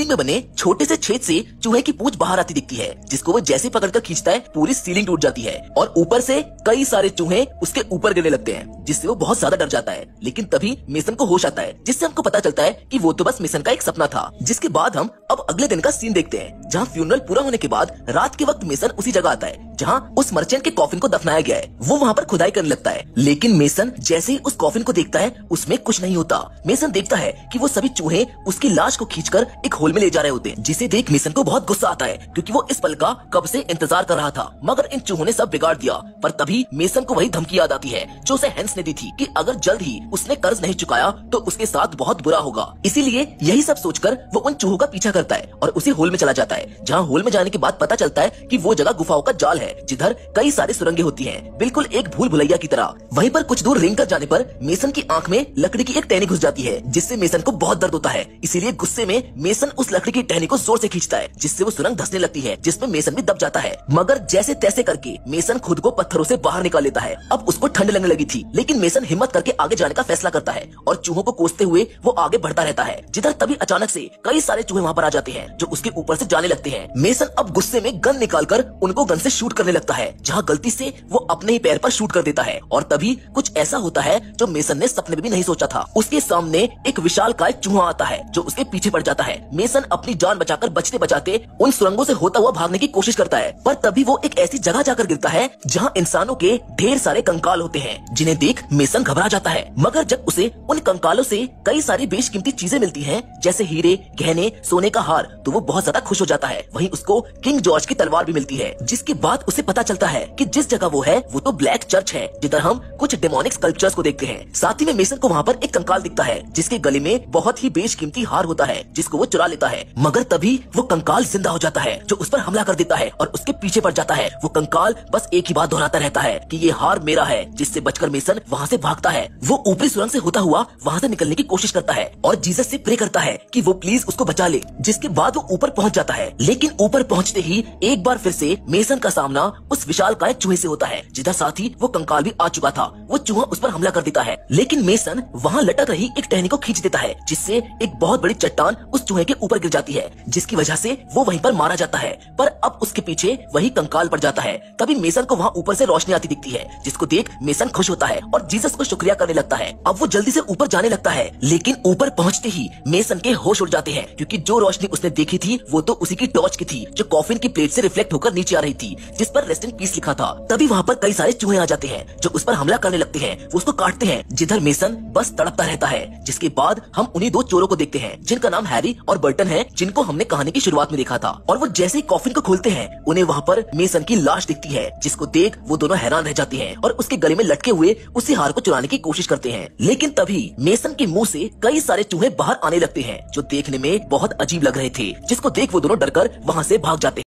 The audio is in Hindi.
सीलिंग में बने छोटे से छेद से चूहे की पूंछ बाहर आती दिखती है, जिसको वो जैसे पकड़कर खींचता है पूरी सीलिंग टूट जाती है और ऊपर से कई सारे चूहे उसके ऊपर गिरने लगते हैं, जिससे वो बहुत ज्यादा डर जाता है। लेकिन तभी मेसन को होश आता है, जिससे हमको पता चलता है कि वो तो बस मेसन का एक सपना था। जिसके बाद हम अब अगले दिन का सीन देखते हैं, जहाँ फ्यूनरल पूरा होने के बाद रात के वक्त मेसन उसी जगह आता है जहाँ उस मर्चेंट के कॉफिन को दफनाया गया है। वो वहाँ पर खुदाई करने लगता है, लेकिन मेसन जैसे ही उस कॉफिन को देखता है उसमें कुछ नहीं होता। मेसन देखता है कि वो सभी चूहे उसकी लाश को खींचकर एक होल में ले जा रहे होते हैं, जिसे देख मेसन को बहुत गुस्सा आता है, क्योंकि वो इस पल का कब से इंतजार कर रहा था, मगर इन चूहों ने सब बिगाड़ दिया। पर तभी मेसन को वही धमकी याद आती है जो उसे हैंस ने दी थी कि अगर जल्द ही उसने कर्ज नहीं चुकाया तो उसके साथ बहुत बुरा होगा। इसीलिए यही सब सोचकर वो उन चूहों का पीछा करता है और उसी होल में चला जाता है, जहाँ होल में जाने के बाद पता चलता है कि वो जगह गुफाओं का जाल है, जिधर कई सारी सुरंगें होती हैं, बिल्कुल एक भूल भुलैया की तरह। वहीं पर कुछ दूर रेंग कर जाने पर मेसन की आंख में लकड़ी की एक टहनी घुस जाती है, जिससे मेसन को बहुत दर्द होता है। इसीलिए गुस्से में मेसन उस लकड़ी की टहनी को जोर से खींचता है, जिससे वो सुरंग धंसने लगती है, जिसमें मेसन भी दब जाता है। मगर जैसे तैसे करके मेसन खुद को पत्थरों से बाहर निकाल लेता है। अब उसको ठंड लगने लगी थी, लेकिन मेसन हिम्मत करके आगे जाने का फैसला करता है और चूहों को कोसते हुए वो आगे बढ़ता रहता है, जिधर तभी अचानक से कई सारे चूहे वहाँ पर आ जाते हैं जो उसके ऊपर से जाने लगते हैं। मेसन अब गुस्से में गन निकालकर उनको गन से शूट करने लगता है, जहाँ गलती से वो अपने ही पैर पर शूट कर देता है और तभी कुछ ऐसा होता है जो मेसन ने सपने में भी नहीं सोचा था। उसके सामने एक विशालकाय चूहा आता है जो उसके पीछे पड़ जाता है। मेसन अपनी जान बचाकर बचते बचाते उन सुरंगों से होता हुआ भागने की कोशिश करता है, पर तभी वो एक ऐसी जगह जाकर गिरता है जहाँ इंसानों के ढेर सारे कंकाल होते हैं, जिन्हें देख मेसन घबरा जाता है। मगर जब उसे उन कंकालों से कई सारी बेशकीमती चीजें मिलती हैं, जैसे हीरे, गहने, सोने का हार, तो वो बहुत ज्यादा खुश हो जाता है। वहीं उसको किंग जॉर्ज की तलवार भी मिलती है, जिसके बाद उसे पता चलता है कि जिस जगह वो है वो तो ब्लैक चर्च है, जिधर हम कुछ डेमोनिक स्कल्पचर्स को देखते हैं। साथ ही में मेसन को वहाँ पर एक कंकाल दिखता है, जिसके गले में बहुत ही बेशकीमती हार होता है, जिसको वो चुरा लेता है। मगर तभी वो कंकाल जिंदा हो जाता है, जो उस पर हमला कर देता है और उसके पीछे पड़ जाता है। वो कंकाल बस एक ही बात दोहराता रहता है कि ये हार मेरा है, जिससे बचकर मेसन वहाँ से भागता है। वो ऊपरी सुरंग से होता हुआ वहाँ से निकलने की कोशिश करता है और जीसस से प्रे करता है कि वो प्लीज उसको बचा ले, जिसके बाद वो ऊपर पहुँच जाता है। लेकिन ऊपर पहुँचते ही एक बार फिर से मेसन का सामना उस विशालकाय चूहे से होता है, जिधर साथ ही वो कंकाल भी आ चुका था। वो चूहा उस पर हमला कर देता है, लेकिन मेसन वहाँ लटक रही एक टहनी को खींच देता है, जिससे एक बहुत बड़ी चट्टान उस चूहे के ऊपर गिर जाती है, जिसकी वजह से वो वहीं पर मारा जाता है। पर अब उसके पीछे वही कंकाल पड़ जाता है। तभी मेसन को वहाँ ऊपर से रोशनी आती दिखती है, जिसको देख मेसन खुश होता है और जीसस को शुक्रिया करने लगता है। अब वो जल्दी से ऊपर जाने लगता है, लेकिन ऊपर पहुँचते ही मेसन के होश उड़ जाते हैं, क्योंकि जो रोशनी उसने देखी थी वो तो उसी की टॉर्च की थी, जो कॉफिन की प्लेट से रिफ्लेक्ट होकर नीचे आ रही थी, जिस पर रेस्ट इन पीस लिखा था। तभी वहाँ पर कई सारे चूहे आ जाते हैं जो उस पर हमला करने लगते हैं। वो उसको काटते हैं, जिधर मेसन बस तड़पता रहता है। जिसके बाद हम उन्हीं दो चोरों को देखते हैं, जिनका नाम हैरी और बर्टन है, जिनको हमने कहानी की शुरुआत में देखा था। और वो जैसे ही कॉफिन को खोलते हैं, उन्हें वहाँ पर मेसन की लाश दिखती है, जिसको देख वो दोनों हैरान रह जाते हैं और उसके गले में लटके हुए उसी हार को चुराने की कोशिश करते हैं। लेकिन तभी मेसन के मुंह से कई सारे चूहे बाहर आने लगते हैं, जो देखने में बहुत अजीब लग रहे थे, जिसको देख वो दोनों डरकर वहाँ से भाग जाते हैं।